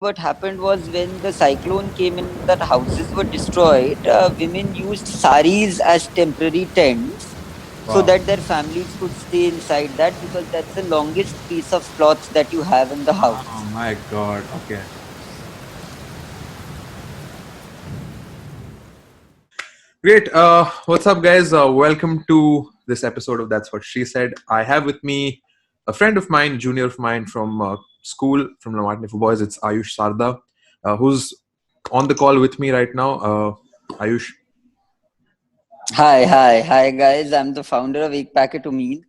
what happened was when the cyclone came in, that houses were destroyed. Women used saris as temporary tents so Wow. that their families could stay inside that, because that's the longest piece of cloth that you have in the Oh house. my God. Okay. Great. What's up, guys? Welcome to this episode of That's What She Said. I have with me a friend of mine, junior of mine from school, from Lamartine for Boys. It's Ayush Sarda, who's on the call with me right now. Ayush. Hi, guys. I'm the founder of Ek Packet Umeed,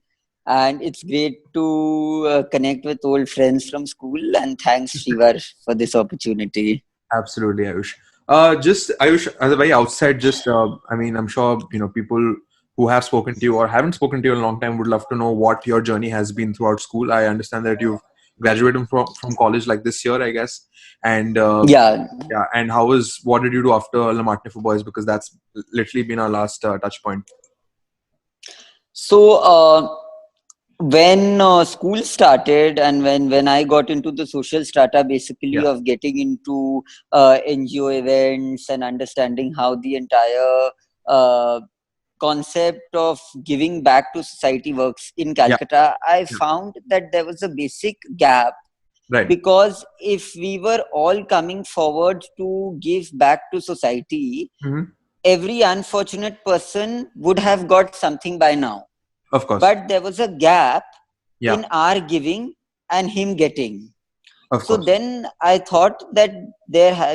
and it's great to connect with old friends from school. And thanks, Shivar, for this opportunity. Absolutely, Ayush. Just Ayush, at the very outset, I'm sure people who have spoken to you or haven't spoken to you in a long time would love to know what your journey has been throughout school. I understand that you've graduated from college like this year, I guess, and Yeah. yeah. And what did you do after Lamartine for Boys? Because that's literally been our last touch point. So, when school started, and when I got into the social strata, basically Yeah, of getting into NGO events and understanding how the entire uh, concept of giving back to society works in yeah, Calcutta, I yeah. found that there was a basic gap, Right. because if we were all coming forward to give back to society, Hmm. every unfortunate person would have got something by now. Of course. But there was a gap Yeah. in our giving and him getting. Of So course. then I thought that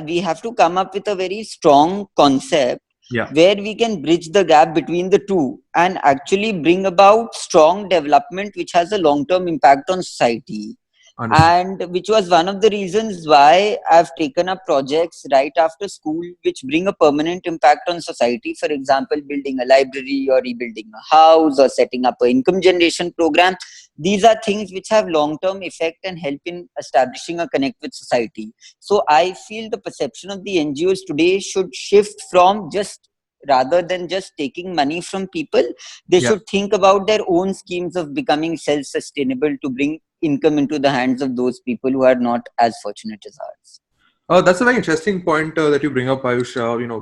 we have to come up with a very strong concept Yeah. where we can bridge the gap between the two and actually bring about strong development which has a long term impact on society. Understood. And which was one of the reasons why I've taken up projects right after school which bring a permanent impact on society. For example, building a library or rebuilding a house or setting up an income generation program. These are things which have long term effect and help in establishing a connect with society. So I feel the perception of the NGOs today should shift from just, rather than just taking money from people, they Yeah. should think about their own schemes of becoming self sustainable to bring income into the hands of those people who are not as fortunate as ours. That's a very interesting point that you bring up, Ayush.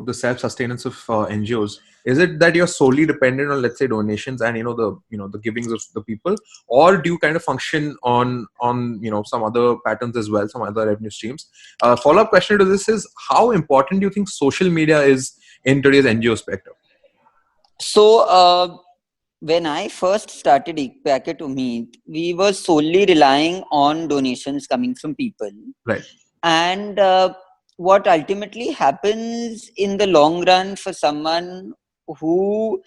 The self-sustenance of NGOs. Is it that you're solely dependent on, let's say, donations and the givings of the people, or do you kind of function on some other patterns as well, some other revenue streams? Follow-up question to this is, how important do you think social media is in today's NGO spectrum? So, when I first started Ek Packet Umeed, we were solely relying on donations coming from people. Right. And what ultimately happens in the long run for someone who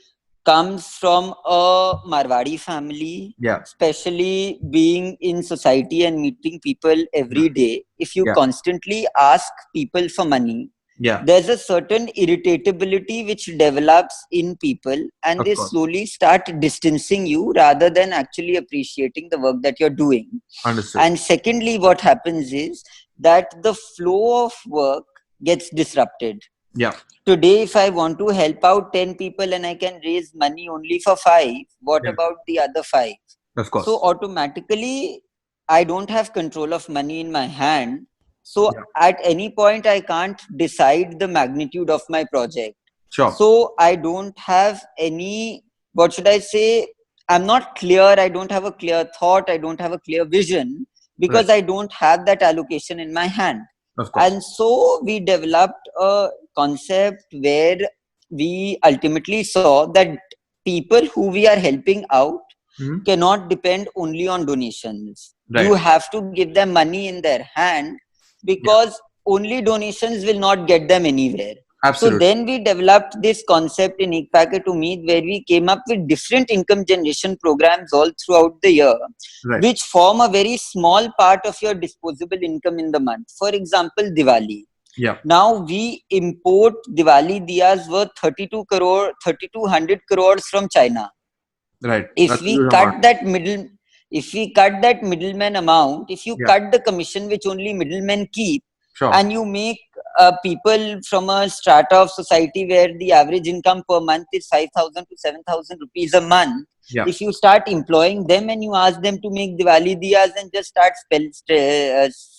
comes from a Marwadi family, Yeah. especially being in society and meeting people Yeah. every day, if you Yeah. constantly ask people for money, Yeah. there's a certain irritability which develops in people, and Of they course. slowly start distancing you rather than actually appreciating the work that you're doing. Understood. And secondly, what happens is that the flow of work gets disrupted. Yeah. Today, if I want to help out 10 people and I can raise money only for 5, what Yeah. about the other 5? Of So course. automatically, I don't have control of money in my hand. So Yeah. at any point, I can't decide the magnitude of my project. Sure. So I don't have any, what should I say? I'm not clear. I don't have a clear thought. I don't have a clear vision Right. because I don't have that allocation in my hand. Of course. And so we developed a concept where we ultimately saw that people who we are helping out Hmm. cannot depend only on donations. You Right. have to give them money in their hand, Yeah. because only donations will not get them anywhere. So Absolutely. then we developed this concept in Ek Packet Umeed, where we came up with different income generation programs all throughout the year, Right. which form a very small part of your disposable income in the month. For example, Diwali. Yeah. Now we import Diwali diyas worth 3200 crores from China. Right. If That's a we huge cut amount. that middle, if we cut that middleman amount, if you Yeah. cut the commission which only middlemen keep, Sure. and you make people from a strata of society where the average income per month is 5,000 to 7,000 rupees a month, Yeah. if you start employing them and you ask them to make Diwali diyas and just start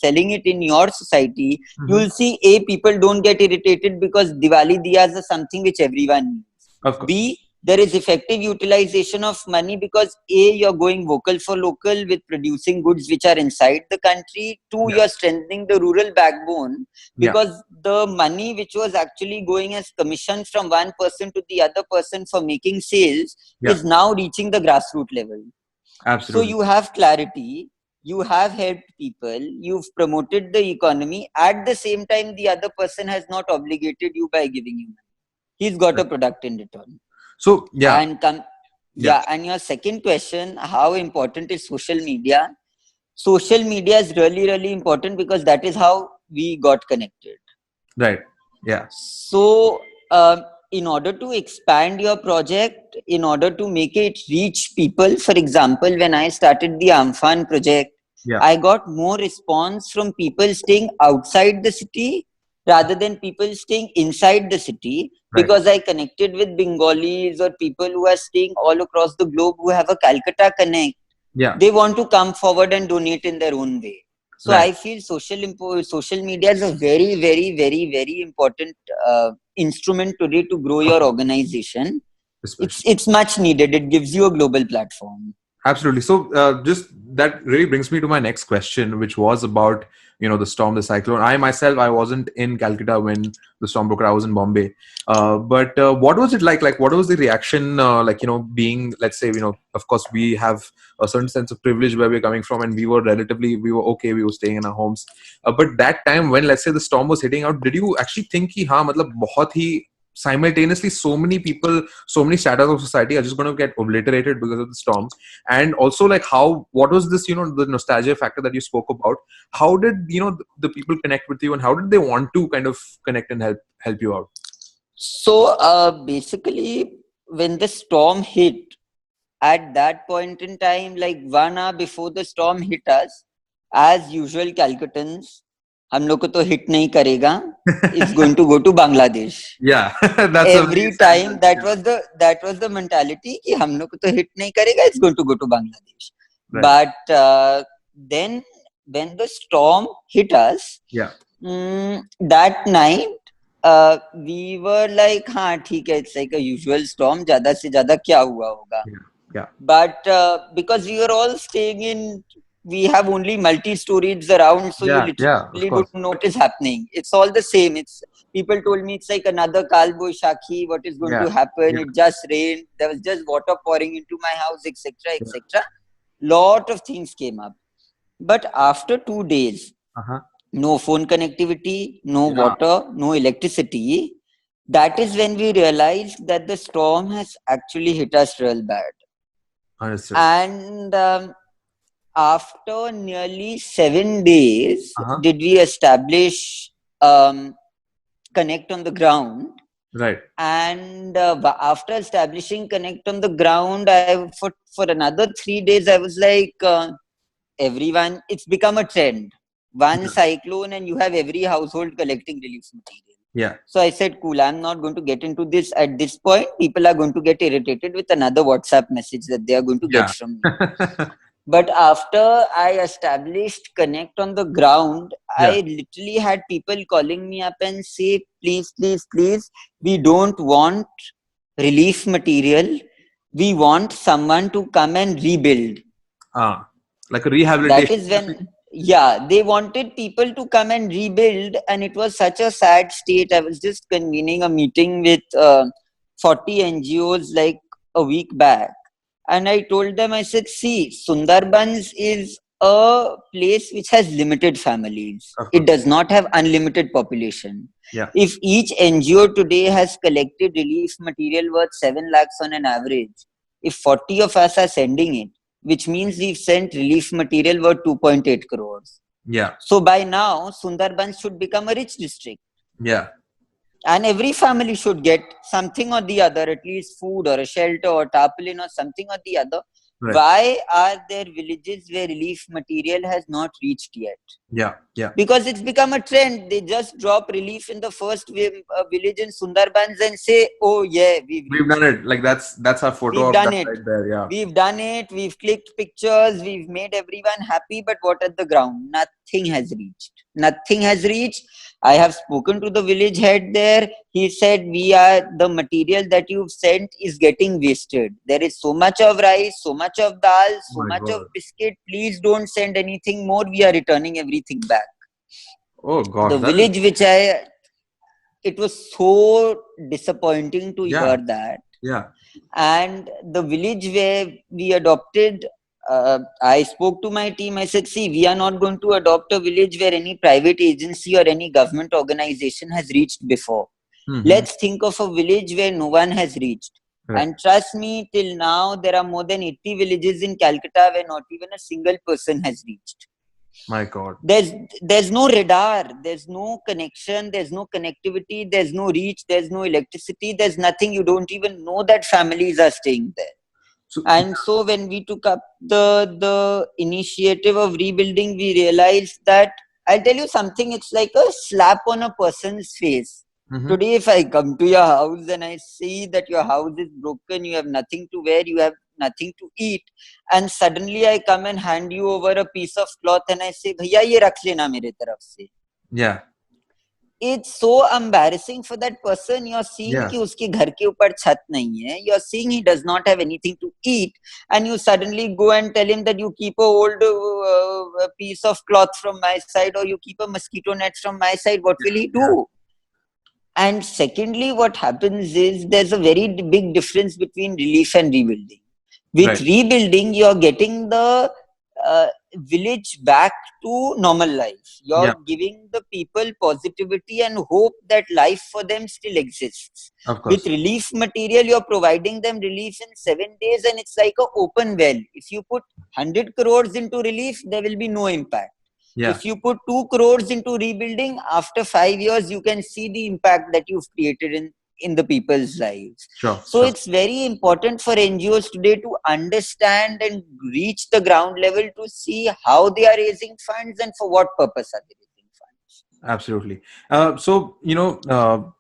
selling it in your society, you'll see A, people don't get irritated because Diwali diyas are something which everyone needs. Of course. B, there is effective utilization of money because A, you're going vocal for local with producing goods which are inside the country. Two, Yeah. you're strengthening the rural backbone Yeah. because the money which was actually going as commission from one person to the other person for making sales Yeah. is now reaching the grassroots level. So Absolutely. you have clarity, you have helped people, you've promoted the economy. At the same time, the other person has not obligated you by giving you money. He's got a Right. product in return. So yeah. And and your second question, how important is social media? Social media is really, really important because that is how we got connected. Right. Yeah. So, in order to expand your project, in order to make it reach people, for example, when I started the Amphan project, Yeah. I got more response from people staying outside the city rather than people staying inside the city, Right. because I connected with Bengalis or people who are staying all across the globe who have a Calcutta connect. Yeah. They want to come forward and donate in their own way. So Right. I feel social media is a very, very, very, very important instrument today to grow your organization. Especially. It's much needed. It gives you a global platform. Absolutely. So, just that really brings me to my next question, which was about the storm, the cyclone. I myself, I wasn't in Calcutta when the storm broke out. I was in Bombay. But what was it like? Like, what was the reaction? Being, let's say, of course, we have a certain sense of privilege where we're coming from, and we were okay. We were staying in our homes. But that time when, let's say, the storm was hitting out, did you actually think कि हाँ मतलब बहुत ही simultaneously so many people, so many stratas of society are just going to get obliterated because of the storm? And also, like, what was this, the nostalgia factor that you spoke about? How did the people connect with you, and how did they want to kind of connect and help you out? So basically, when the storm hit, at that point in time, like 1 hour before the storm hit us, as usual, Calcuttans, हम लोग को तो hit नहीं करेगा. It's going to go to Bangladesh. Yeah. That's a very Every sad time one. that was the mentality कि हम लोग को तो hit नहीं करेगा. It's going to go to Bangladesh. Right. But then when the storm hit us, Yeah. that night we were like, हाँ ठीक है, it's like a usual storm. ज़्यादा से ज़्यादा क्या हुआ होगा? Yeah. But because we were all staying in, we have only multi-stories around, so you literally don't know what is happening. It's all the same. People told me it's like another Kal Boishakhi. What is going to happen? It just rained. There was just water pouring into my house, etc., etc. Lot of things came up. But after 2 days, no phone connectivity, no water, no electricity. That is when we realized that the storm has actually hit us real bad. Understood. And after nearly 7 days, did we establish connect on the ground. Right. And after establishing connect on the ground, for another 3 days, I was like, everyone, it's become a trend. One cyclone and you have every household collecting relief material. Yeah. So I said, cool, I'm not going to get into this at this point. People are going to get irritated with another WhatsApp message that they are going to get from me. But after I established connect on the ground, I literally had people calling me up and say, please, please, please, we don't want relief material. We want someone to come and rebuild. Like a rehabilitation. That is when, they wanted people to come and rebuild, and it was such a sad state. I was just convening a meeting with 40 NGOs like a week back, and I told them, I said, see, Sundarbans is a place which has limited families. It does not have unlimited population. Yeah. If each NGO today has collected relief material worth 7 lakhs on an average, if 40 of us are sending it, which means we've sent relief material worth 2.8 crores. Yeah. So by now, Sundarbans should become a rich district. Yeah. And every family should get something or the other, at least food or a shelter or tarpaulin or something or the other. Right. Why are there villages where relief material has not reached yet? Yeah. Yeah. Because it's become a trend. They just drop relief in the first village in Sundarbans and say, "Oh yeah, we've We've done reached. it. Like that's our photo We've of done that it. right there. Yeah. We've done it. We've clicked pictures. We've made everyone happy." But what at the ground? Nothing has reached. Nothing has reached. I have spoken to the village head there. He said, the material that you've sent is getting wasted. There is so much of rice, so much of dal, Oh so my much of God. biscuit. Please don't send anything more. We are returning everything back. Oh The gosh, that is. village it was so disappointing to Yeah. hear that. Yeah. And the village where we adopted, I spoke to my team. I said, see, we are not going to adopt a village where any private agency or any government organization has reached before. Mm-hmm. Let's think of a village where no one has reached. Right. And trust me, till now there are more than 80 villages in Calcutta where not even a single person has reached. My God. There's no radar, there's no connection, there's no connectivity, there's no reach, there's no electricity, there's nothing. You don't even know that families are staying there. So And so when we took up the initiative of rebuilding, we realized that, I'll tell you something, it's like a slap on a person's face. mm-hmm. Today if I come to your house and I see that your house is broken, you have nothing to wear, you have nothing to eat, and suddenly I come and hand you over a piece of cloth and I say, bhaiya ye rakh lena mere taraf se. Yeah. It's so embarrassing for that person. You're seeing Yeah. कि उसके घर के ऊपर छत नहीं है. You're seeing he does not have anything to eat, and you suddenly go and tell him that you keep a old piece of cloth from my side, or you keep a mosquito net from my side. What will he Yeah. do? And secondly, what happens is there's a very big difference between relief and rebuilding. With Right. rebuilding, you're getting the uh, village back to normal life. You're Yeah. giving the people positivity and hope that life for them still exists. Of With course. relief material, you're providing them relief in 7 days, and it's like an open well. If you put 100 crores into relief, there will be no impact. Yeah. If you put 2 crores into rebuilding, after 5 years, you can see the impact that you've created in the people's lives. Sure. So Sure. it's very important for NGOs today to understand and reach the ground level to see how they are raising funds and for what purpose are they raising funds. Absolutely. So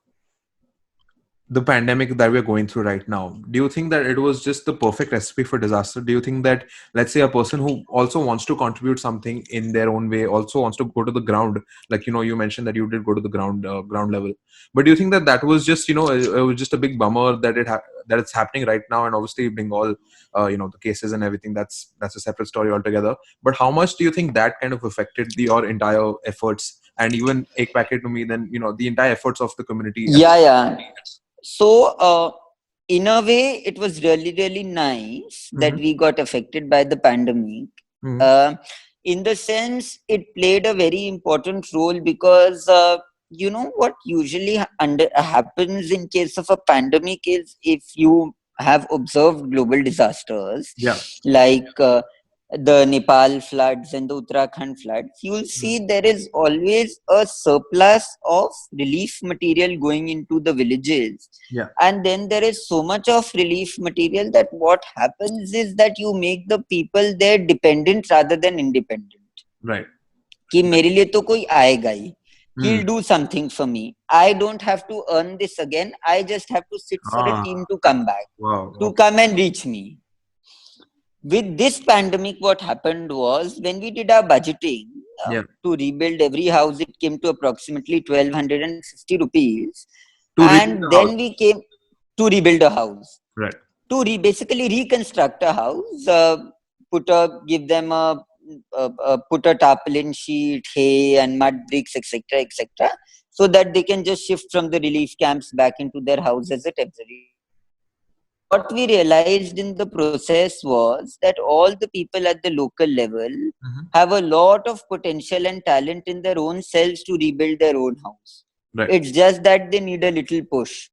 the pandemic that we're going through right now, do you think that it was just the perfect recipe for disaster? Do you think that, let's say, a person who also wants to contribute something in their own way also wants to go to the ground, like you mentioned that you did go to the ground level, but do you think that that was just it was just a big bummer that that it's happening right now, and obviously Bengal, the cases and everything, that's a separate story altogether, but how much do you think that kind of affected your entire efforts, and even ek packet to me, then the entire efforts of the community at the. Yeah. So, in a way, it was really, really nice that Mhm. we got affected by the pandemic. Mhm. Uh, in the sense, it played a very important role because you know what usually happens in case of a pandemic is, if you have observed global disasters Yeah. like the Nepal floods and the Uttarakhand floods, you will Mhm. see there is always a surplus of relief material going into the villages. Yeah. And then there is so much of relief material that what happens is that you make the people there dependent rather than independent. Right. कि मेरे लिए तो कोई आएगा ही. Hmm. He'll do something for me. I don't have to earn this again. I just have to sit for a Ah, team to come back, wow. to come and reach me. With this pandemic, what happened was, when we did our budgeting Yeah. to rebuild every house, it came to approximately 1250 rupees. To rebuild And the house. then we came to rebuild a house, Right. to basically reconstruct a house, give them put a tarpaulin sheet, hay, and mud bricks, etc., etc., so that they can just shift from the relief camps back into their house as a temporary. What we realized in the process was that all the people at the local level Mhm. have a lot of potential and talent in their own selves to rebuild their own house. Right. It's just that they need a little push.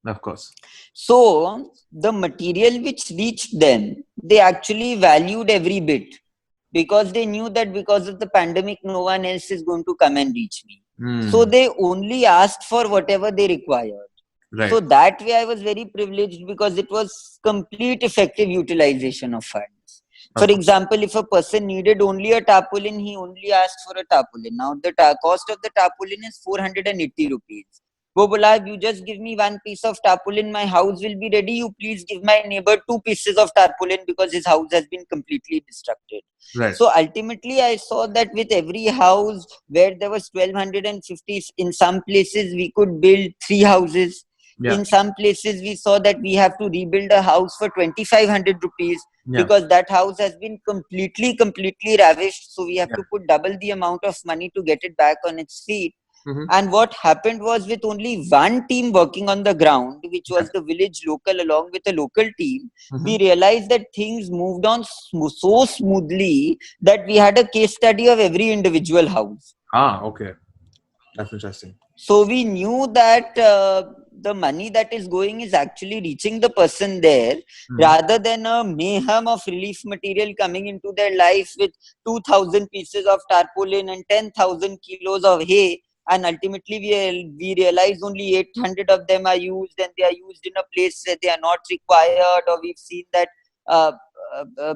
Of course. So the material which reached them, they actually valued every bit, because they knew that because of the pandemic, no one else is going to come and reach me. So Hmm. they only asked for whatever they required. Right. So that way I was very privileged, because it was complete effective utilization of funds. For Of course. example, if a person needed only a tarpaulin, he only asked for a tarpaulin. Now the cost of the tarpaulin is 480 rupees. वो बोला, you just give me one piece of tarpaulin, my house will be ready. You please give my neighbor 2 pieces of tarpaulin because his house has been completely destructed. Right. So ultimately, I saw that with every house where there was 1250, in some places we could build 3 houses. Yeah. In some places, we saw that we have to rebuild a house for 2500 rupees Yeah. because that house has been completely ravished. So we have Yeah. to put double the amount of money to get it back on its feet. Mm-hmm. And what happened was, with only one team working on the ground, which Yeah. was the village local along with a local team, Mm-hmm. we realized that things moved on so smoothly that we had a case study of every individual house. Okay. That's interesting. So we knew that the money that is going is actually reaching the person there, Mm-hmm. rather than a mayhem of relief material coming into their life with 2000 pieces of tarpaulin and 10,000 kilos of hay. And ultimately, we realize only 800 of them are used, and they are used in a place where they are not required, or we've seen that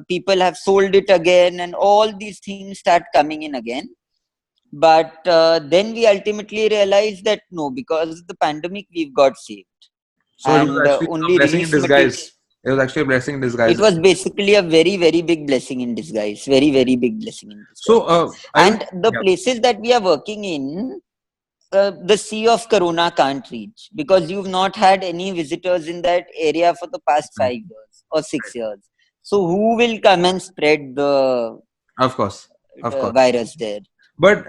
people have sold it again, and all these things start coming in again. But then we ultimately realized that no, because of the pandemic, we've got saved. So it was And actually a only blessing in relief material. disguise. It was actually a blessing in It disguise. was basically a very big blessing in disguise. Very big blessing in So disguise. I was And the yeah. places that we are working in, the sea of corona can't reach, because you've not had any visitors in that area for the past Right. 5 years or 6 years. So who will come and spread the Of course. Of course. virus there? But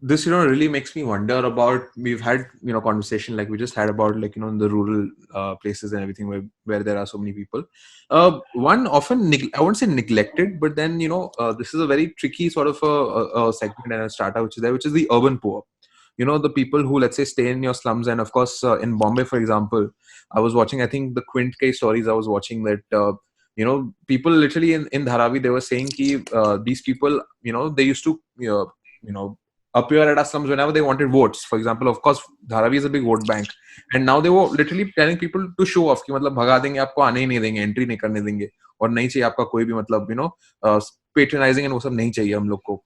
this really makes me wonder about, we've had conversation like we just had about, like, in the rural places and everything, where there are so many people. One often I won't say neglected, but then this is a very tricky sort of a segment and a strata which is there, which is the urban poor. The people who, let's say, stay in your slums. And of course, in Bombay, for example, I was watching, I think, the Quint case stories. I was watching that people literally in Dharavi, they were saying ki, these people, they used to appear at our slums whenever they wanted votes. For example, of course, Dharavi is a big vote bank, and now they were literally telling people to show off कि मतलब भगा देंगे आपको, आने ही नहीं देंगे, entry नहीं करने देंगे, और नहीं चाहिए आपका कोई भी मतलब patronizing, and वो सब नहीं चाहिए हम लोग को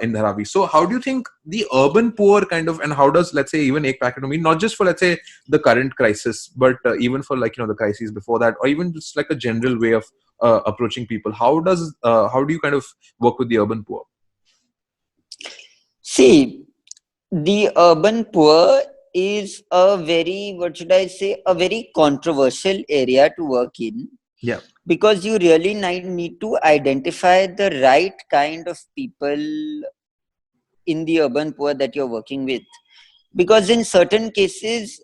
in Dharavi. So how do you think the urban poor kind of, and how does, let's say, even Ek Packet mean, not just for, let's say, the current crisis, but even for, like, the crises before that, or even just like a general way of approaching people? How do you kind of work with the urban poor? See, the urban poor is a very, what should I say, a very controversial area to work in. Yeah. Because you really need to identify the right kind of people in the urban poor that you're working with. Because in certain cases,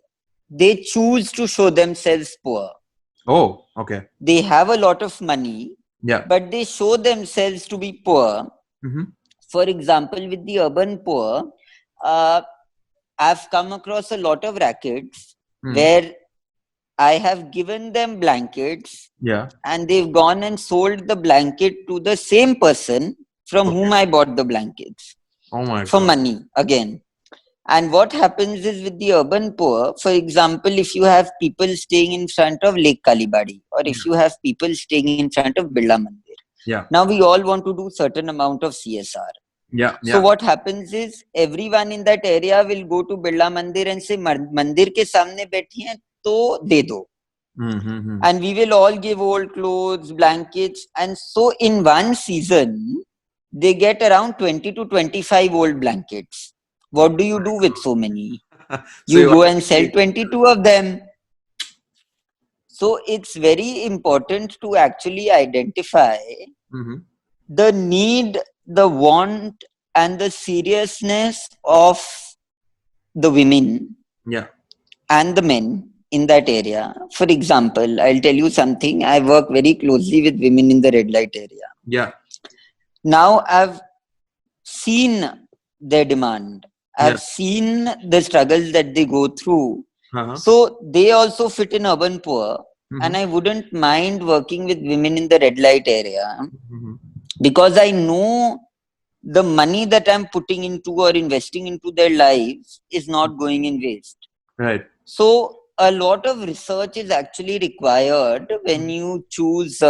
they choose to show themselves poor. Oh, okay. They have a lot of money, Yeah. but they show themselves to be poor. Mm-hmm. For example, with the urban poor, I've come across a lot of rackets where I have given them blankets, Yeah. and they've gone and sold the blanket to the same person from whom I bought the blankets Oh my for God. money again. And what happens is, with the urban poor, for example, if you have people staying in front of Lake Kalibadi, or if you have people staying in front of Birla Mandir, Yeah. now we all want to do certain amount of CSR. Yeah. So what happens is, everyone in that area will go to Birla Mandir and say, Mandir ke samne बैठी हैं तो दे दो. Mm-hmm. And we will all give old clothes, blankets, and so in one season they get around 20 to 25 old blankets. What do you do with so many? So You go and sell 22 of them. So it's very important to actually identify the need, the want, and the seriousness of the women and the men in that area. For example, I'll tell you something. I work very closely with women in the red light area. Yeah. Now I've seen their demand. I've seen the struggles that they go through. So they also fit in urban poor. And I wouldn't mind working with women in the red light area, because I know the money that I'm putting into or investing into their lives is not going in waste. Right. So a lot of research is actually required when you choose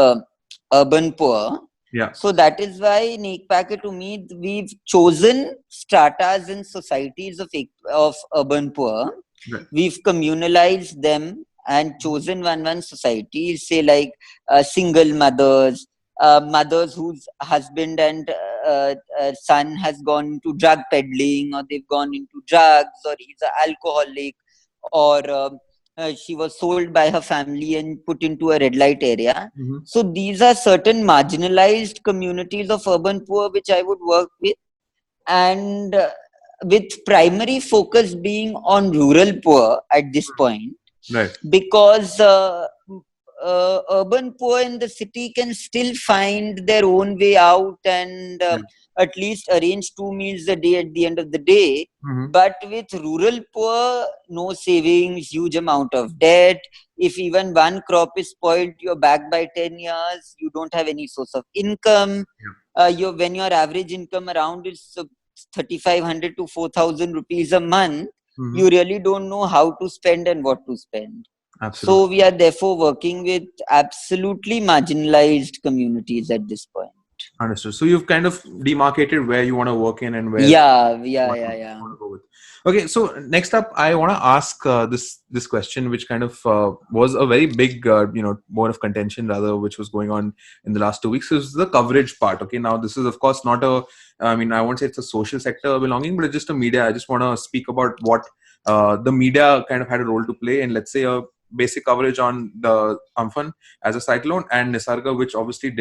urban poor. Yeah. So that is why in Ek Packet Umeed we've chosen stratas and societies of urban poor. Right. We've communalized them and chosen one society, say like single mothers, mothers whose husband and son has gone into drug peddling, or they've gone into drugs, or he's an alcoholic, or she was sold by her family and put into a red light area. Mm-hmm. So these are certain marginalized communities of urban poor which I would work with, and with primary focus being on rural poor at this point, Right. because urban poor in the city can still find their own way out, and Yeah. at least arrange 2 meals a day at the end of the day. Mm-hmm. But with rural poor, no savings, huge amount of debt. If even one crop is spoiled, you're back by 10 years. You don't have any source of income. When your average income around is 3,500 to 4,000 rupees a month, Mm-hmm. you really don't know how to spend and what to spend. Absolutely. So we are therefore working with absolutely marginalized communities at this point. Understood. So you've kind of demarcated where you want to work in and where Yeah. want to go with. Okay, so next up, I want to ask this question, which kind of was a very big, bone of contention, rather, which was going on in the last 2 weeks. Is the coverage part. Okay, now this is of course not a. I mean, I won't say it's a social sector belonging, but it's just a media. I just want to speak about what the media kind of had a role to play in, let's say, a basic coverage on the Amphan as a cyclone, and Nisarga, which obviously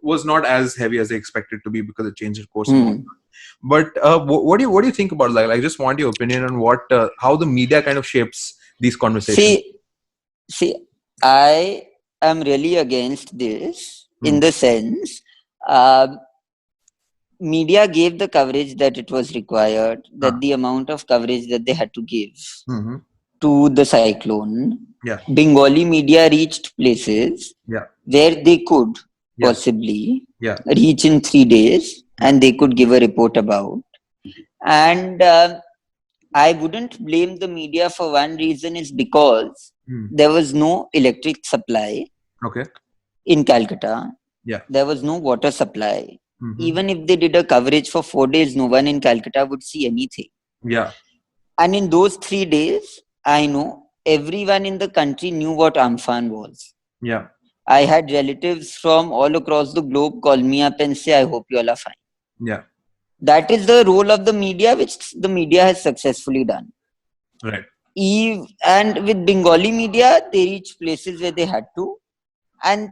was not as heavy as they expected to be because it changed its course. But what do you think about that? I just want your opinion on what how the media kind of shapes these conversations. See, I am really against this in the sense, media gave the coverage that it was required, that the amount of coverage that they had to give to the cyclone. Yeah. Bengali media reached places where they could possibly reach in 3 days, and they could give a report about. And I wouldn't blame the media for one reason, is because there was no electric supply in Calcutta. There was no water supply. Even if they did a coverage for 4 days, no one in Calcutta would see anything. And in those 3 days, I know everyone in the country knew what Amphan was. I had relatives from all across the globe call me up and say, I hope you all are fine. That is the role of the media, which the media has successfully done. Right. And with Bengali media, they reached places where they had to. And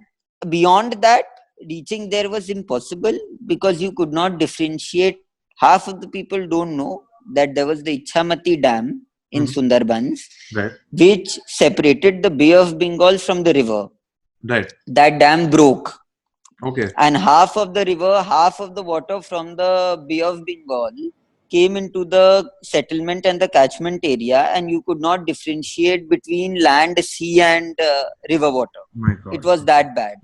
beyond that, reaching there was impossible, because you could not differentiate. Half of the people don't know that there was the Ichamati Dam in Sundarbans, which separated the Bay of Bengal from the river. That dam broke. And half of the river, half of the water from the Bay of Bengal came into the settlement and the catchment area, and you could not differentiate between land, sea, and river water. It was that bad.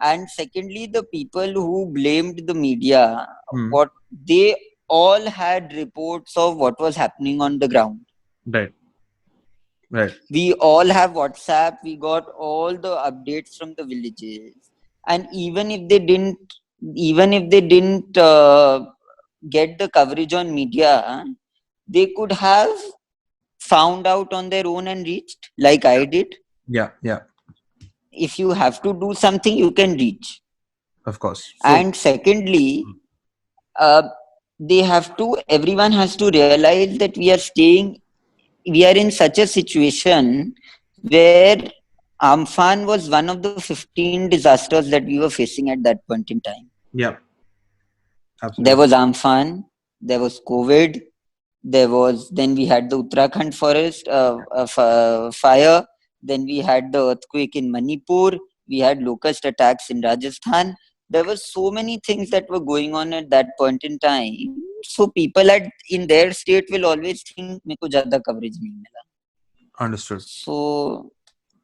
And secondly, the people who blamed the media, what they all had reports of what was happening on the ground. We all have WhatsApp. We got all the updates from the villages, and even if they didn't get the coverage on media, they could have found out on their own and reached, like I did. If you have to do something, you can reach. Of course. And secondly, everyone has to realize that we are in such a situation where Amphan was one of the 15 disasters that we were facing at that point in time. Absolutely. There was Amphan, there was COVID, then we had the Uttarakhand forest fire, then we had the earthquake in Manipur, we had locust attacks in Rajasthan. There were so many things that were going on at that point in time. So people in their state will always think, "Meko zyada coverage nahi mila." Understood. So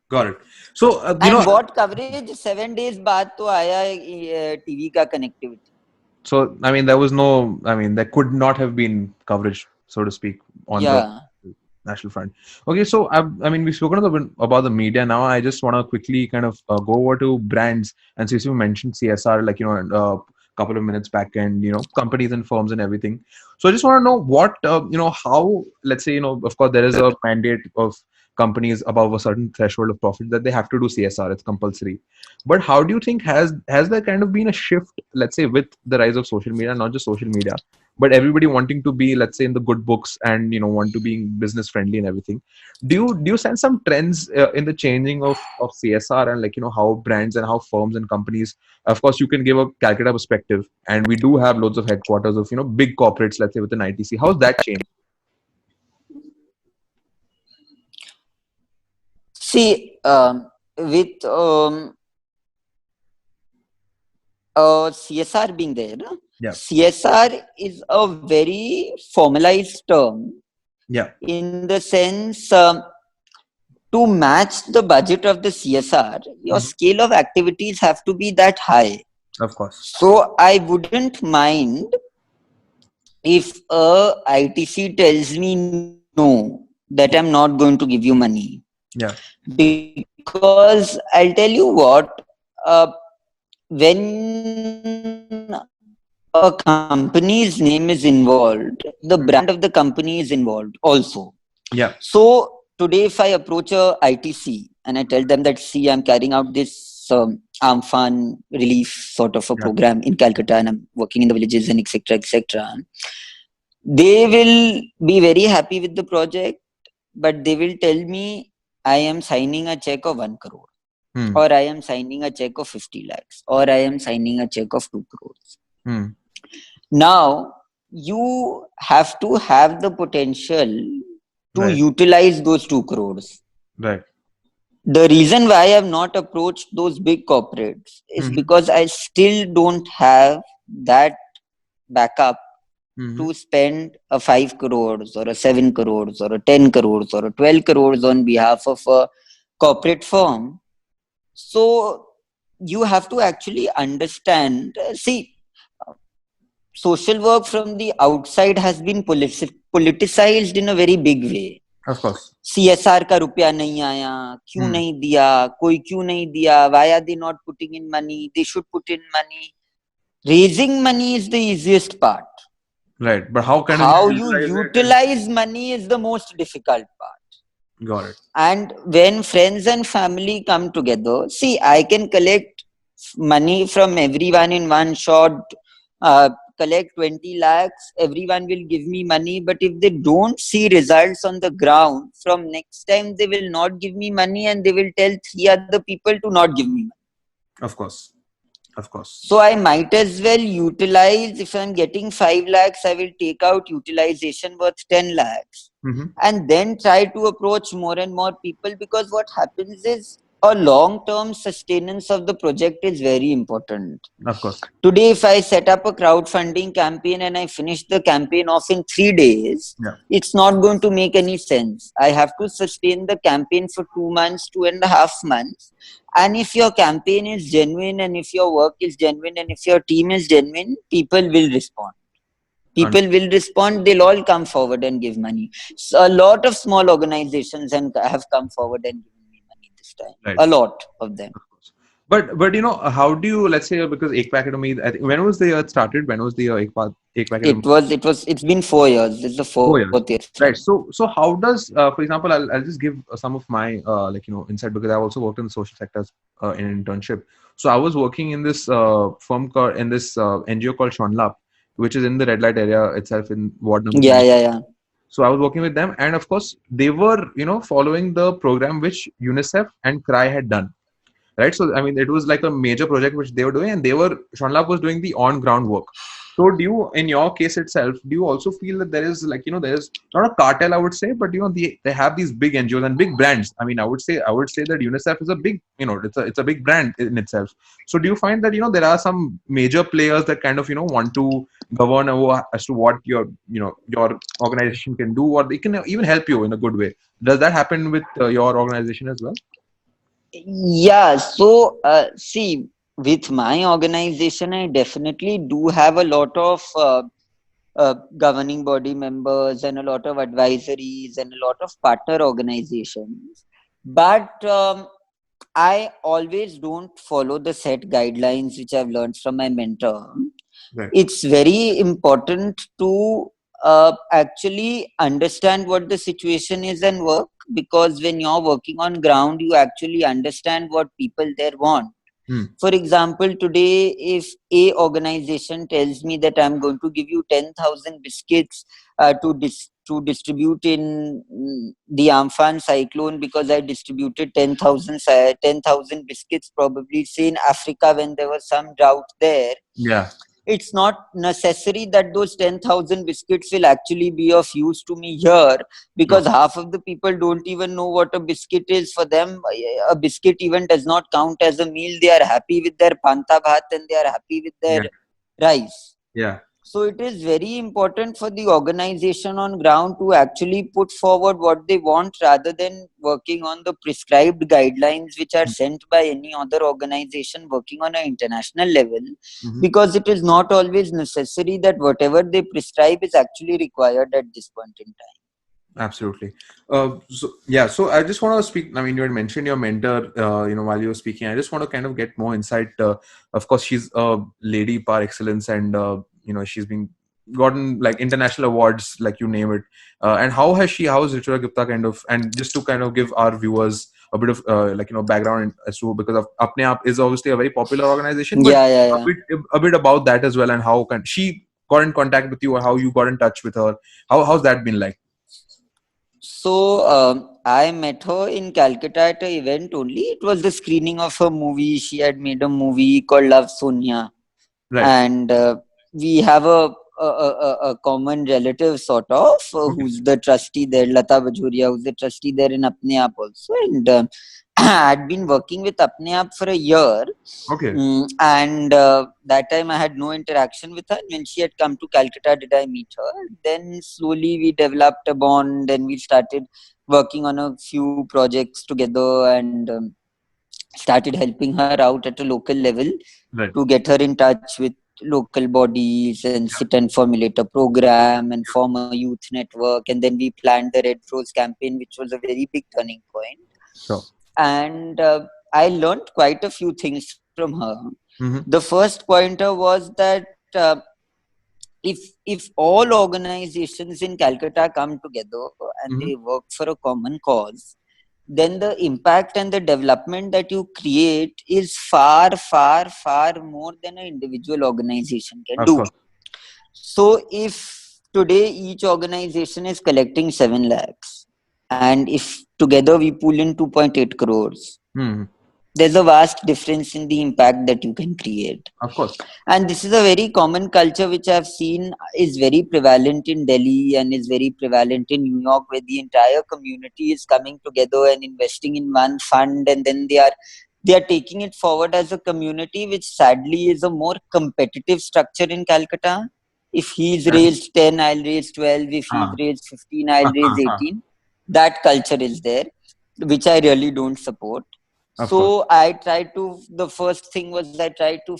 got it. So what coverage 7 days बाद तो आया TV का connectivity. So I mean, there could not have been coverage, so to speak, on National Front. Okay, so I mean, we've spoken about the media. Now, I just want to quickly kind of go over to brands. And since you mentioned CSR, like a couple of minutes back, and companies and firms and everything. So I just want to know what how, let's say, of course there is a mandate of companies above a certain threshold of profit that they have to do CSR. It's compulsory. But how do you think has there kind of been a shift, let's say, with the rise of social media, not just social media, but everybody wanting to be, let's say, in the good books and want to be business friendly and everything? Do you sense some trends in the changing of CSR, and how brands and how firms and companies, of course you can give a Calcutta perspective, and we do have loads of headquarters of big corporates, let's say, within ITC. How's that changed? See, with CSR being there, Yeah. CSR is a very formalized term Yeah. in the sense, to match the budget of the CSR, your Mhm. scale of activities have to be that high. Of course. So I wouldn't mind if a ITC tells me no, that I'm not going to give you money. Yeah. Because I'll tell you what, when a company's name is involved, the Mm. brand of the company is involved also. Yeah. So today, if I approach a ITC and I tell them that, see, I'm carrying out this Amphan relief sort of a Yeah. program in Calcutta, and I'm working in the villages and etc. etc. They will be very happy with the project, but they will tell me I am signing a check of 1 crore, Hmm. or I am signing a check of 50 lakhs, or I am signing a check of 2 crores. Hmm. Now, you have to have the potential to Right. utilize those 2 crores. Right. The reason why I have not approached those big corporates is Hmm. because I still don't have that backup Hmm. to spend a 5 crores or a 7 crores or a 10 crores or a 12 crores on behalf of a corporate firm. So you have to actually understand. See, social work from the outside has been politicized in a very big way. Of course. CSR का रुपया नहीं आया, क्यों Hmm. नहीं दिया, कोई क्यों नहीं दिया, why are they not putting in money, they should put in money. Raising money is the easiest part. Right. But how kind of How you utilize it and utilize money is the most difficult part. got it. And when friends and family come together, see, I can collect money from everyone in one shot, collect 20 lakhs, everyone will give me money. But if they don't see results on the ground, from next time they will not give me money, and they will tell 3 other people to not give me money. Of course. Of course. So I might as well utilize, if I'm getting 5 lakhs, I will take out utilization worth 10 lakhs Hmm. and then try to approach more and more people, because what happens is a long term sustenance of the project is very important. Of course. Today, if I set up a crowdfunding campaign and I finish the campaign off in 3 days, Yeah. it's not going to make any sense. I have to sustain the campaign for 2 months, 2.5 months. And if your campaign is genuine, and if your work is genuine, and if your team is genuine, people will respond. Un- People will respond, they'll all come forward and give money. So a lot of small organizations have come forward and given me money this time. right. A lot of them. Of course. But how do you, let's say, because Ekpa Academy, I think, when was the year it started? When was the year Ekpa Academy? It's been 4 years. This is the 4th 4 years. year Right. started. So how does, for example, I'll just give some of my insight, because I've also worked in the social sectors in internship. So I was working in this firm called, in this NGO called Shonlap, which is in the red light area itself in ward number Yeah, 20. yeah, yeah. So I was working with them, and of course they were following the program which UNICEF and CRY had done. Right. So I mean, it was like a major project which they were doing, and Shonlab was doing the on ground work. So do you, in your case itself, do you also feel that there is, there is not a cartel, I would say, but they have these big NGOs and big brands. I mean, I would say that UNICEF is a big, it's a big brand in itself. So do you find that there are some major players that kind of want to govern over as to what your organization can do, or they can even help you in a good way? Does that happen with your organization as well? Yeah, so see, with my organization, I definitely do have a lot of governing body members and a lot of advisories and a lot of partner organizations. But I always don't follow the set guidelines which I've learned from my mentor. Right. It's very important to actually understand what the situation is and work, because when you're working on ground, you actually understand what people there want. Hmm. For example, today, if a organization tells me that I'm going to give you 10,000 biscuits to distribute in the Amphan cyclone, because I distributed 10,000 biscuits, probably say in Africa when there was some drought there, Yeah. it's not necessary that those 10,000 biscuits will actually be of use to me here, Sure. because half of the people don't even know what a biscuit is. For them, a biscuit even does not count as a meal. They are happy with their panta bhat and they are happy with their Yeah. rice. Yeah. So it is very important for the organization on ground to actually put forward what they want, rather than working on the prescribed guidelines which are sent by any other organization working on an international level, Mhm. because it is not always necessary that whatever they prescribe is actually required at this point in time. Absolutely. So yeah, so I just want to speak. I mean, you had mentioned your mentor, while you were speaking. I just want to kind of get more insight. Of course, she's a lady par excellence, and she's been gotten like international awards, like you name it. And how is Ritura Gupta kind of, and just to kind of give our viewers a bit of background as to, because of Apne Aap is obviously a very popular organization, but Yeah, yeah, a yeah. bit about that as well, and how can she got in contact with you, or how you got in touch with her. How's that been like? So I met her in Calcutta at an event only. It was the screening of her movie. She had made a movie called Love Sonia, Right. and we have a common relative sort of, Okay. who's the trustee there, Lata Bajoria, who's the trustee there in Apne Aap also, and I had been working with Apne Aap for a year. Okay. And that time I had no interaction with her. When she had come to Calcutta, did I meet her? Then slowly we developed a bond, and we started working on a few projects together, and started helping her out at a local level Right. to get her in touch with local bodies and Yeah. sit and formulate a program and form a youth network. And then we planned the Red Rose campaign, which was a very big turning point. Sure. And I learned quite a few things from her. Mm-hmm. The first pointer was that if all organizations in Calcutta come together and Mm-hmm. they work for a common cause, then the impact and the development that you create is far, far, far more than an individual organization can Of do. course. So if today each organization is collecting 7 lakhs, and if together we pull in 2.8 crores, Mm-hmm. there's a vast difference in the impact that you can create. Of course. And this is a very common culture which I've seen is very prevalent in Delhi and is very prevalent in New York, where the entire community is coming together and investing in one fund, and then they are taking it forward as a community, which sadly is a more competitive structure in Calcutta. If he's Yeah. raised 10, I'll raise 12. If he's Ah. raised 15, I'll raise 18. That culture is there, which I really don't support. Of course. So the first thing was I tried to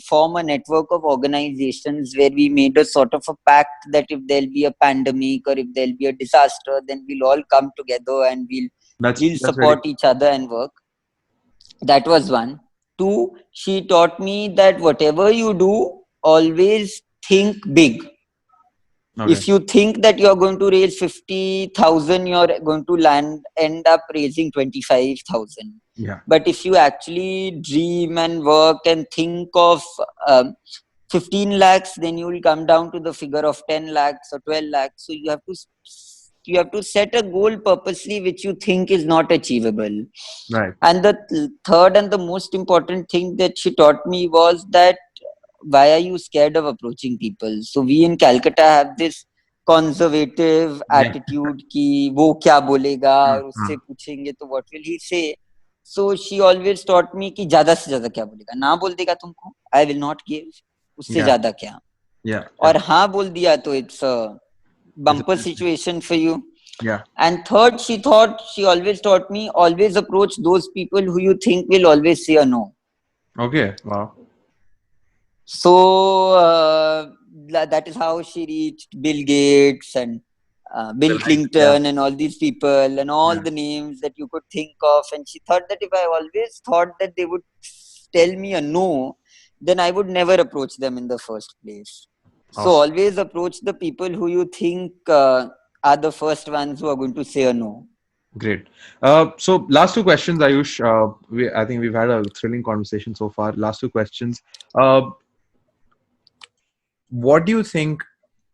form a network of organizations where we made a sort of a pact that if there'll be a pandemic or if there'll be a disaster, then we'll all come together and we'll That's really. support each other and work. That was one. Two, she taught me that whatever you do, always think big. Okay. If you think that you're going to raise 50,000, you're going to end up raising 25,000. Yeah. But if you actually dream and work and think of 15 lakhs, then you will come down to the figure of 10 lakhs or 12 lakhs. So you have to set a goal purposely which you think is not achievable. Right. And the third and the most important thing that she taught me was that why are you scared of approaching people? So we in Calcutta have this conservative Yeah. attitude कि वो क्या बोलेगा हाँ, और उससे हाँ. पूछेंगे तो what will he say? So she always taught me कि ज्यादा से ज्यादा क्या बोलेगा, ना बोल देगा तुमको, I will not give, उससे Yeah. ज्यादा क्या, Yeah. और Yeah. हाँ बोल दिया तो it's a It's bumper situation for you. yeah. And third, she always taught me, always approach those people who you think will always say a no. Okay. Wow. So that is how she reached Bill Gates and The Bill likes, yeah, Clinton and all these people and all yeah. the names that you could think of. And she thought that if I always thought that they would tell me a no, then I would never approach them in the first place. So Awesome. always approach the people who you think are the first ones who are going to say a no. Great. So last two questions, Ayush. I think we've had a thrilling conversation so far. Last two questions. What do you think,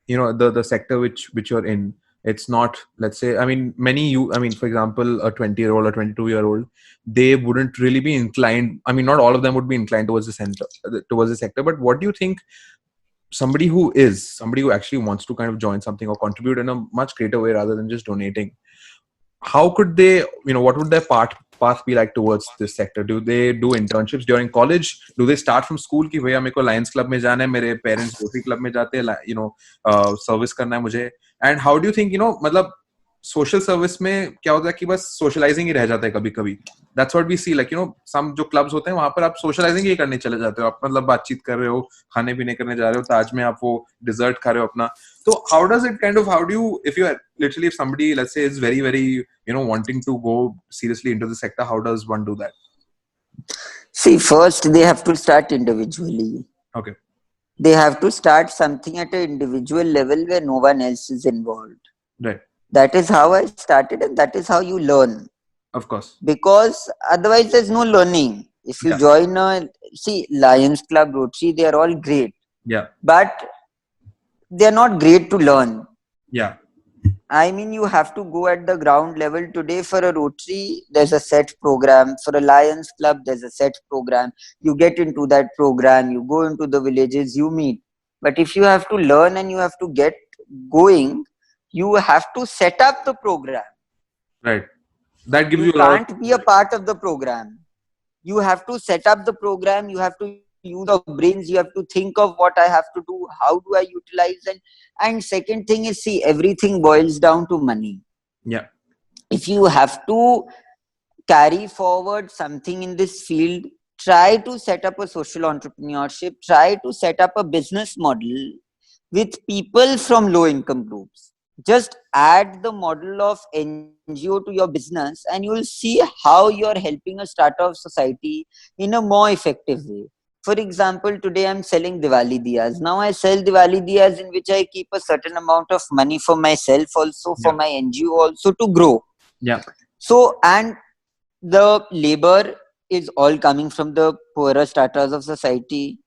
the sector which you're in, it's not, let's say, I mean, many you I mean, for example, a 20-year-old or 22-year-old, they wouldn't really be inclined, I mean, not all of them would be inclined towards the sector, but what do you think somebody who actually wants to kind of join something or contribute in a much greater way rather than just donating, how could they, what would their path be like towards this sector? Do they do internships during college? Do they start from school ki bhaiya meko Lions Club mein jana hai, mere parents Rotary Club mein jate hain, service करना है मुझे? And how do you think, मतलब social service में क्या होता है कि बस सोशलाइजिंग ही रह जाता है कभी कभी? That's what we see, like some जो क्लब्स होते हैं वहां पर आप सोशलाइजिंग ही करने चले जाते हो, आप मतलब बातचीत कर रहे हो, खाने पीने करने जा रहे हो, ताज में आप वो डिजर्ट खा रहे हो अपना. So how do you, if you are literally, if somebody, let's say, is very, very, wanting to go seriously into the sector, how does one do that? See, first they have to start individually. Okay. They have to start something at an individual level where no one else is involved. Right. That is how I started, and that is how you learn. Of course. Because otherwise, there's no learning. If you Yeah. join Lions Club, Rotary, they are all great, Yeah. but they're not great to learn. Yeah. I mean, you have to go at the ground level. Today, for a Rotary, there's a set program. For a Lions Club, there's a set program. You get into that program, you go into the villages, you meet. But if you have to learn and you have to get going, you have to set up the program. Right. That gives You you a lot of. can't be a part of the program. You have to set up the program. You have to use your brains. You have to think of what I have to do. How do I utilize it? And second thing is, see, everything boils down to money. Yeah. If you have to carry forward something in this field, try to set up a social entrepreneurship, try to set up a business model with people from low income groups. Just add the model of NGO to your business and you will see how you are helping a startup society in a more effective way. For example, today I'm selling Diwali diyas. Now I sell Diwali diyas in which I keep a certain amount of money for myself, also for Yeah. my NGO, also to grow. Yeah. So, and the labor is all coming from the poorer stratas of society.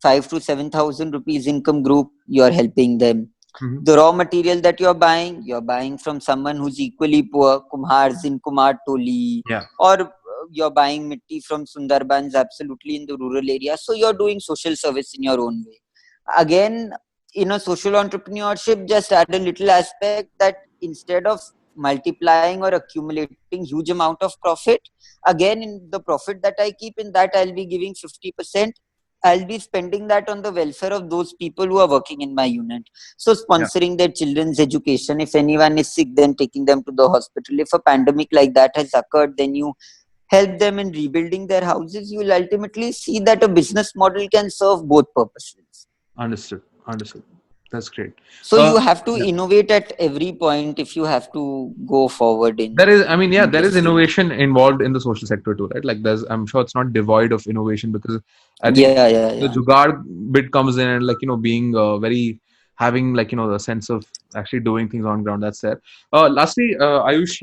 5 to 7,000 rupees income group, you are helping them. Mhm. The raw material that you're buying from someone who's equally poor, Kumhars in Kumar Toli, Yeah. or you're buying mitti from Sundarbans, absolutely in the rural area. So you're doing social service in your own way. Again, in a social entrepreneurship, just add a little aspect that instead of multiplying or accumulating huge amount of profit, again in the profit that I keep, in that I'll be giving 50%. I'll be spending that on the welfare of those people who are working in my unit. So Yeah. sponsoring their children's education. If anyone is sick, then taking them to the hospital. If a pandemic like that has occurred, then you help them in rebuilding their houses. You will ultimately see that a business model can serve both purposes. Understood. Understood. That's great. So you have to Yeah. innovate at every point if you have to go forward There is, I mean, yeah, in there is this field. innovation involved in the social sector too, right? Like, I'm sure it's not devoid of innovation, because I think Yeah, yeah, the yeah. jugaad bit comes in, and, like, being very, having, like, the sense of actually doing things on ground. That's there. Lastly, Ayush,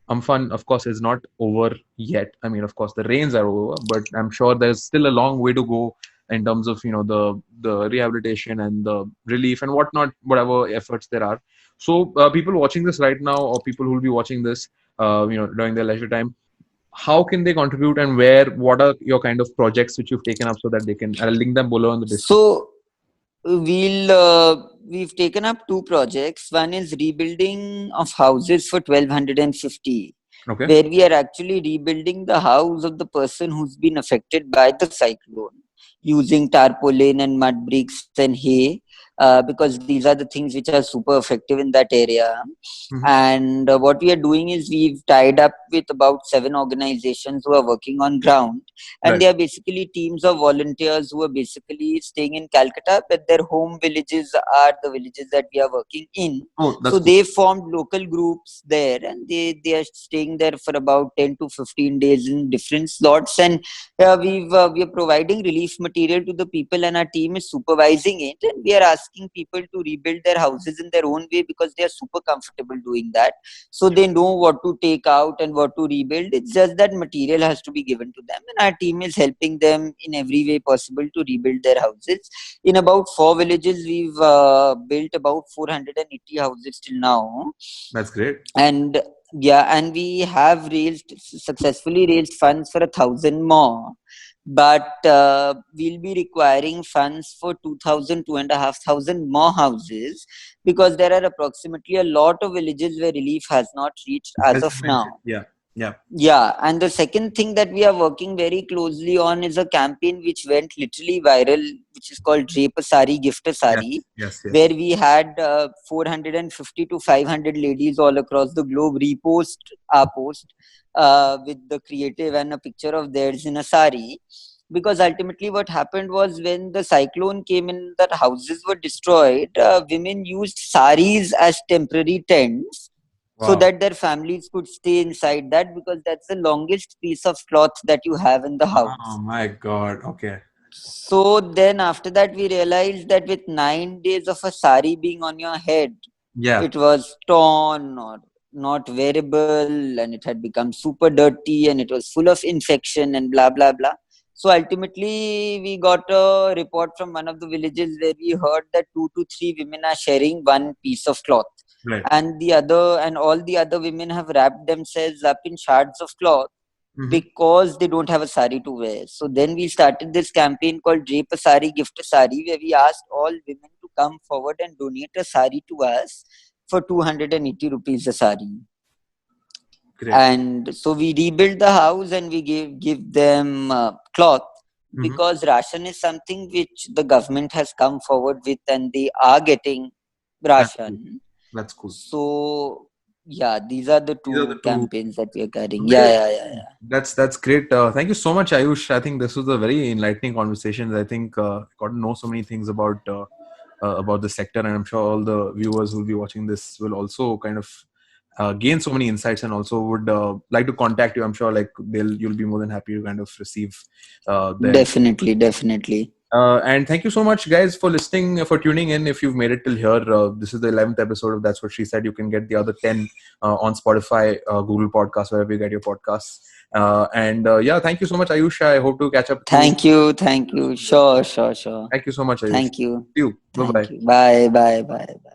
Amphan, of course, is not over yet. I mean, of course, the rains are over, but I'm sure there's still a long way to go in terms of, the rehabilitation and the relief and whatnot, whatever efforts there are. So, people watching this right now, or people who will be watching this, during their leisure time, how can they contribute, and what are your kind of projects which you've taken up so that they can? I'll link them below in the description. So we've taken up two projects. One is rebuilding of houses for 1250, Okay. where we are actually rebuilding the house of the person who's been affected by the cyclone using tarpaulin and mud bricks and hay. because these are the things which are super effective in that area. Mhm. And what we are doing is we've tied up with about 7 organizations who are working on ground, and Right. they are basically teams of volunteers who are basically staying in Calcutta, but their home villages are the villages that we are working in. Oh, that's So cool. they formed local groups there, and they are staying there for about 10 to 15 days in different slots. And we are providing relief material to the people, and our team is supervising it, and we are asking people to rebuild their houses in their own way because they are super comfortable doing that. So they know what to take out and what to rebuild. It's just that material has to be given to them, and our team is helping them in every way possible to rebuild their houses. In about 4 villages, we've built about 480 houses till now. That's great. And yeah, and we have successfully raised funds for 1,000 more, but we'll be requiring funds for 2,000, 2,500 more houses, because there are approximately a lot of villages where relief has not reached as of Hasn't been. now. Yeah. Yeah. Yeah, and the second thing that we are working very closely on is a campaign which went literally viral, which is called Drape a Sari, Gift a Yes. Sari, Yes. where Yes. we had 450 to 500 ladies all across the globe repost our post with the creative and a picture of theirs in a sari. Because ultimately, what happened was when the cyclone came in, that houses were destroyed, women used saris as temporary tents so Wow. that their families could stay inside that, because that's the longest piece of cloth that you have in the Oh house. my God. Okay. So then after that we realized that with 9 days of a sari being on your head, Yeah. it was torn or not wearable, and it had become super dirty, and it was full of infection and blah blah blah. So ultimately we got a report from one of the villages where we heard that 2 to 3 women are sharing one piece of cloth, Right. and all the other women have wrapped themselves up in shards of cloth Mm-hmm. because they don't have a sari to wear. So then we started this campaign called Drape a Sari, Gift a Sari, where we asked all women to come forward and donate a sari to us for 280 rupees a sari. Great. And so we rebuilt the house and we give them cloth, Mm-hmm. because ration is something which the government has come forward with, and they are getting That's cool. ration. That's cool. So yeah, these are the These are the two two. campaigns that we are carrying. Yeah, Great. yeah, yeah, yeah. That's great. Thank you so much, Ayush. I think this was a very enlightening conversation. I think got to know so many things about the sector, and I'm sure all the viewers who will be watching this will also kind of gain so many insights, and also would like to contact you. I'm sure like you'll be more than happy to kind of receive their. Definitely, definitely. And thank you so much, guys, for listening, for tuning in. If you've made it till here, this is the 11th episode of That's What She Said. You can get the other 10 on Spotify, Google Podcasts, wherever you get your podcasts. And yeah, thank you so much, Ayush. I hope to catch up with you. Thank you, thank you. Sure, sure, sure. Thank you so much, Ayush. Thank you. See you. Bye Thank bye. you. Bye, bye, bye, bye.